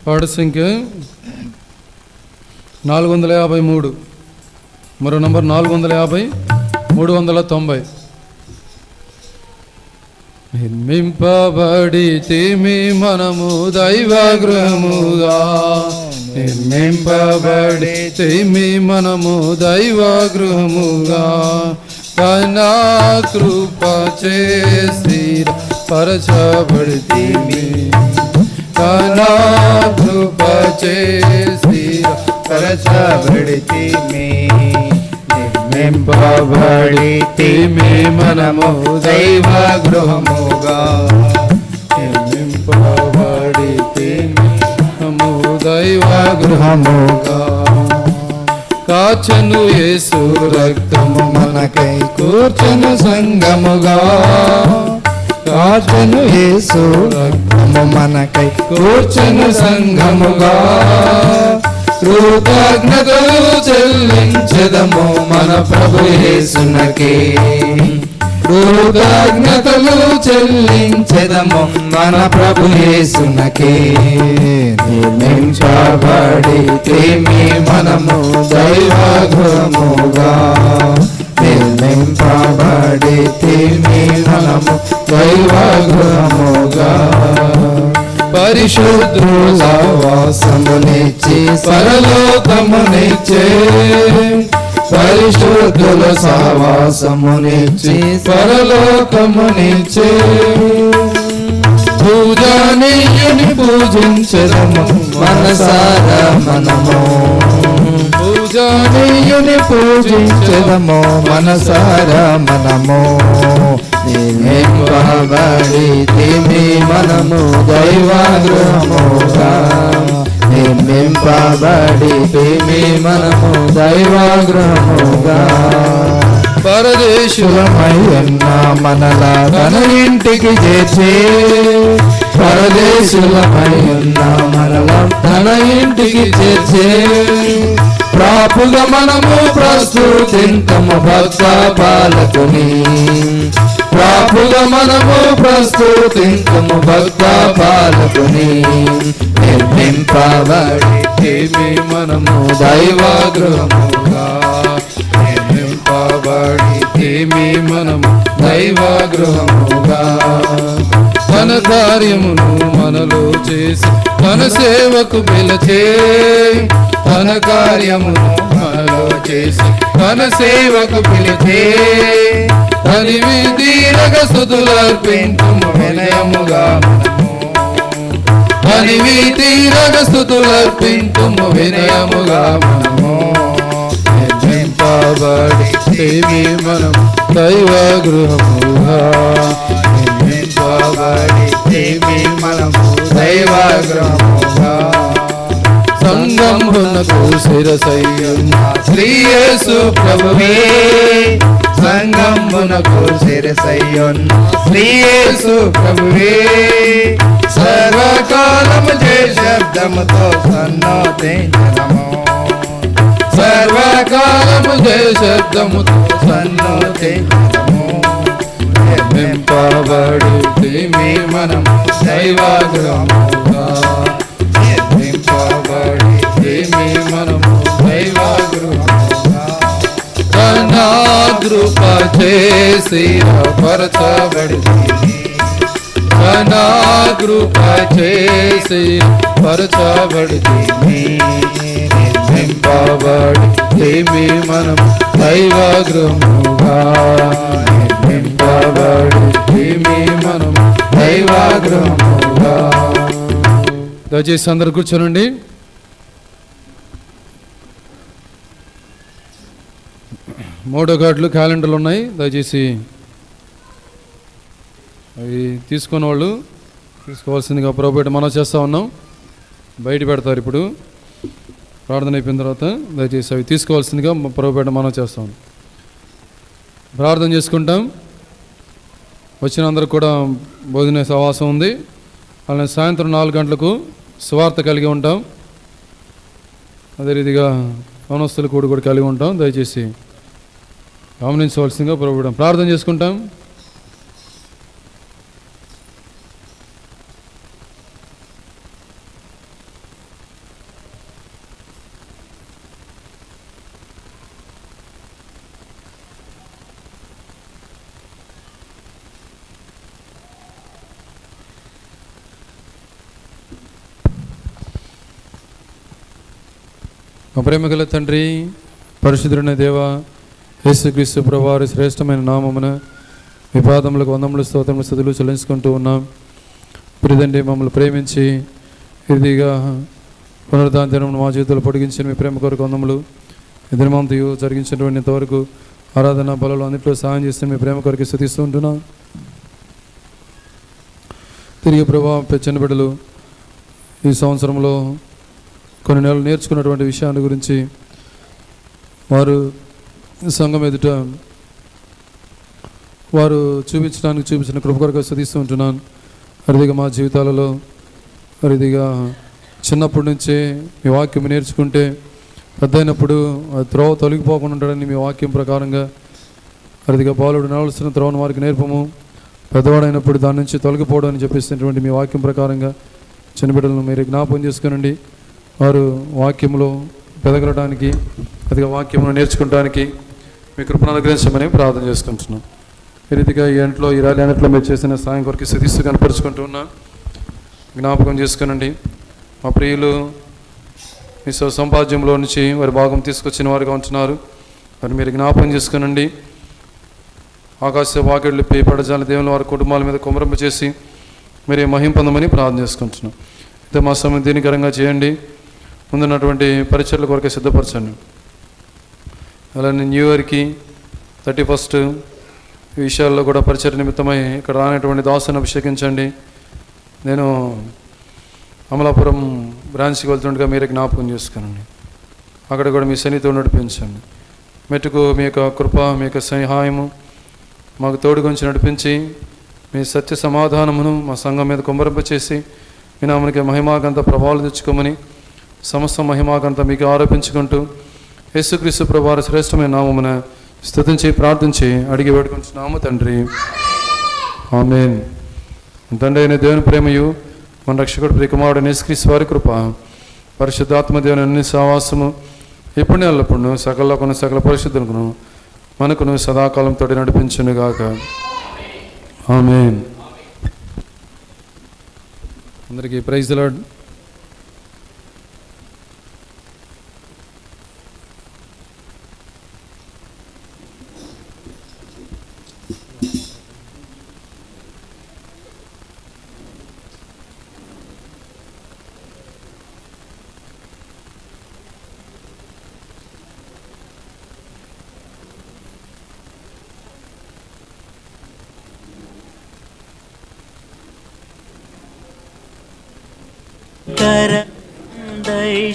S2: పాట సంఖ్య 453, మరో నంబర్ 450, 390. నిర్మింపబడితిమి మనము దైవగృహముగా, నిర్మింపబడితిమి మనము దైవగృహముగా, కనా కృప చేసి పరచబడితిమి, కనా కృప చేసి పరచబడితిమి, నిర్మింపబడితిమి మనము దైవగృహముగా, నిర్మింపబడితిమి మనము దైవగృహముగా. కాచెను యేసు రక్తము మనకై కూర్చెను సంగముగా, కాచెను యేసు రక్తము మనకై కూర్చెను సంఘముగా, కృతజ్ఞతలు చెల్లించెదము మన ప్రభు యేసునకే, కృతజ్ఞతలు చెల్లించెదము మన ప్రభు యేసునకే. నిర్మించబడితిమి మనము దైవగృహముగా, నిర్మింపబడితిమి మనము దైవగృహముగా. పరిశుద్ధుల వాసమునిచ్చి పరలోకమునిచ్చే, పరిశుద్ధుల సహవాసమునిచ్చి పరలోకమునిచ్చే. పూజనీయుని పూజించెదము మనసారా మనము, పూజనీయుని పూజించెదము మనసారా మనము. నిర్మింపబడితిమి మనము దైవగృహముగా, నిర్మింపబడితిమి మనము దైవగృహముగా. పరదేశులమై ఉన్న మనలా తన ఇంటికి చేర్చే, పరదేశులమై ఉన్న మనలా తన ఇంటికి చేర్చే. ప్రాపుగా మనము ప్రస్తుతింతము భక్త పాలకుని, ప్రాపుగా మనము ప్రస్తుతింతము భక్త పాలకుని. నిర్మింపబడితిమి మనము దైవగృహముగా, నిర్మింపబడితిమి మనము దైవగృహముగా. తన కార్యమును మనలో చేసి తన సేవకు పిలిచే, తన కార్యమును మనలో చేసి తన సేవకు పిలిచే. తనివి తీరగ స్తుతులర్పించుము వినయముగా మనము, తనివి తీరగ స్తుతులర్పించుము వినయముగా మనము. నిర్మింప నిర్మింపబడితిమి మనం దైవ గృహముగా,
S12: నిర్మింపబడితిమి మనము దైవ గృహముగా.
S2: సంగమునకు శిరసయ్యున్న
S12: శ్రీ యేసు ప్రభువే, సంగమునకు శిరసయ్యున్న శ్రీ యేసు ప్రభువే, సర్వకాలము జయ శబ్దముతో సన్నోతించదము,
S2: సర్వకాలము జయ శబ్దముతో
S12: సన్నోతించదము.
S2: నిర్మింపబడితిమి మనం దైవ గృహముగా, నిర్మింపబడితిమి మనము దైవ గృహముగా. తన కృప చేసి పరచబడితిమి, తన కృప చేసి పరచబడితిమి, నిర్మింపబడితిమి మనం దైవ గృహముగా, నిర్మింపబడితిమి మనం దైవ గృహముగా. దయచేసి అందరు కూర్చోనండి. మూడో కార్డులు క్యాలెండర్లు ఉన్నాయి. దయచేసి అవి తీసుకున్న వాళ్ళు తీసుకోవాల్సిందిగా ప్రభుపేట మనం చేస్తూ ఉన్నాం. బయట పెడతారు ఇప్పుడు ప్రార్థన అయిపోయిన తర్వాత. దయచేసి అవి తీసుకోవాల్సిందిగా ప్రభుపేట మనం చేస్తాం. ప్రార్థన చేసుకుంటాం. వచ్చిన అందరూ కూడా భోజన సహవాసం ఉంది. అలానే సాయంత్రం 4 గంటలకు సువార్త కలిగి ఉంటాం. అదే రీతిగా యవనస్తులు కూడా కలిగి ఉంటాం. దయచేసి గమనించవలసిందిగా ప్రభువుడు ప్రార్థన చేసుకుంటాం. మా ప్రేమగల తండ్రి, పరిశుద్ధుడైన దేవా, యేసుక్రీస్తు ప్రభువారి శ్రేష్టమైన నామమున మీ పాదములకు వందములు స్తోత్రములు స్తుతులు చెల్లించుకుంటూ ఉన్నాం. ప్రియదండి, మమ్మల్ని ప్రేమించి ఇదిగా పునరుద్ధాన దినమును మా జీవితంలో పొడిగించిన మీ ప్రేమ కొరకు వందములు. దినమంతయు జరిగించినటువంటి ఇంతవరకు ఆరాధన బలలో అన్నింటిలో సహాయం చేస్తే మీ ప్రేమ కొరకు స్తుతిస్తూ ఉంటున్నాం. తిరిగి ప్రభావ చిన్న బిడ్డలు ఈ సంవత్సరంలో కొన్ని నెలలు నేర్చుకున్నటువంటి విషయాన్ని గురించి వారు సంఘం ఎదుట వారు చూపించిన కృప కొరకు స్తుతిస్తూ ఉంటున్నాను. అరిదిగా మా జీవితాలలో అరిదిగా చిన్నప్పటి నుంచే మీ వాక్యం నేర్చుకుంటే పెద్ద అయినప్పుడు అది త్రోవ తొలగిపోకుండా ఉంటాడని మీ వాక్యం ప్రకారంగా అరిదిగా బాలుడు నడవలసిన త్రోవను వారికి నేర్పము, పెద్దవాడైనప్పుడు దాని నుంచి తొలగిపోవడం అని చెప్పేసినటువంటి మీ వాక్యం ప్రకారంగా చిన్న బిడ్డలను మీరు జ్ఞాపకం చేసుకునండి. వారు వాక్యంలో పెదగలడానికి అదిగా వాక్యమును నేర్చుకోవడానికి మీ కృపను అనుగ్రహించమని ప్రార్థన చేసుకుంటున్నాం. ఈ రీతిగా ఈ ఇంట్లో ఈ ర్యాలీ అన్నింటిలో మీరు చేసిన సాయం కొరకు స్తుతిస్తూ కనపరుచుకుంటూ ఉన్నా. జ్ఞాపకం చేసుకునండి. మా ప్రియులు మీ సంపాద్యంలో నుంచి వారి భాగం తీసుకొచ్చిన వారుగా ఉంటున్నారు. మరి మీరు జ్ఞాపకం చేసుకునండి. ఆకాశ వాకిళ్ళు పడజాల దేవుని వారి కుటుంబాల మీద కుమరింప చేసి మీరే మహిం పొందమని ప్రార్థన చేసుకుంటున్నాం. అయితే మా సమయం దీనికరంగా చేయండి. ముందున్నటువంటి పరిచర్ల కొరకే సిద్ధపరచండి. అలానే న్యూ ఇయర్కి 31 ఈ విషయాల్లో కూడా పరిచర్య నిమిత్తమై ఇక్కడ రానటువంటి దాసుని అభిషేకించండి. నేను అమలాపురం బ్రాంచ్కి వెళ్తుండగా మీరే జ్ఞాపకం చేసుకునండి. అక్కడ కూడా మీ సన్నిధితో నడిపించండి. మెట్టుకు మీ యొక్క కృప, మీ యొక్క సహాయము మాకు తోడుగుంచి నడిపించి మీ సత్య సమాధానమును మా సంఘం మీద కుమ్మరింపచేసి మీ నామనికి మహిమాగంత ప్రభావాలు తెచ్చుకోమని సమస్త మహిమాగంత మీకు ఆరోపించుకుంటూ యేసుక్రీస్తు ప్రభువారి శ్రేష్టమైన నామమున స్తుతించి ప్రార్థించి అడిగి వేడుకుంటున్నాము తండ్రి. ఆమేన్. తండ్రి అయిన దేవుని ప్రేమయు మన రక్షకుడు ప్రియకుమారుడు యేసుక్రీస్తు వారి కృప, పరిశుద్ధాత్మ దేవుని అన్ని సహవాసము ఇప్పుడు ఎల్లప్పుడూ సకల పరిశుద్ధులకును మనకును సదాకాలం తోటి నడిపించునుగాక. ఆమేన్. అందరికీ ప్రైజ్ ది లార్డ్.
S11: కరందైశ్వర్